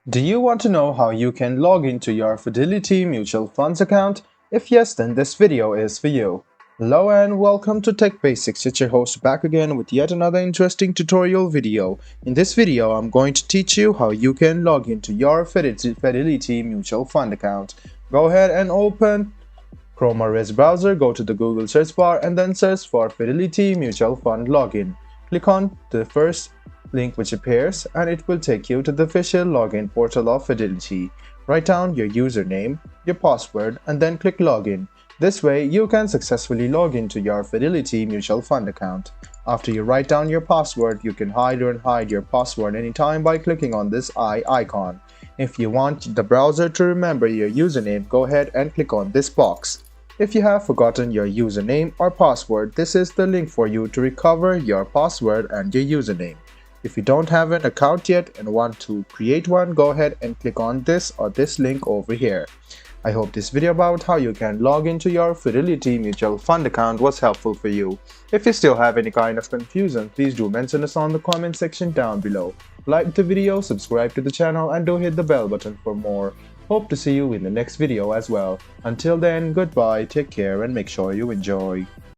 Do you want to know how you can log into your Fidelity Mutual Funds account? If yes, then this video is for you. Hello and welcome to Tech Basics. It's your host back again with yet another interesting tutorial video. In this video, I'm going to teach you how you can log into your Fidelity Mutual Fund account. Go ahead and open Chrome or Edge browser, go to the Google search bar and then search for Fidelity Mutual Fund login. Click on the first link which appears and it will take you to the official login portal of Fidelity. Write down your username, your password and then click login. This way you can successfully log into your Fidelity Mutual Fund account. After you write down your password, you can hide or unhide your password anytime by clicking on this eye icon. If you want the browser to remember your username, go ahead and click on this box. If you have forgotten your username or password, this is the link for you to recover your password and your username. If you don't have an account yet and want to create one, go ahead and click on this or this link over here. I hope this video about how you can log into your Fidelity Mutual Fund account was helpful for you. If you still have any kind of confusion, please do mention us on the comment section down below. Like the video, subscribe to the channel and do hit the bell button for more. Hope to see you in the next video as well. Until then, goodbye, take care and make sure you enjoy.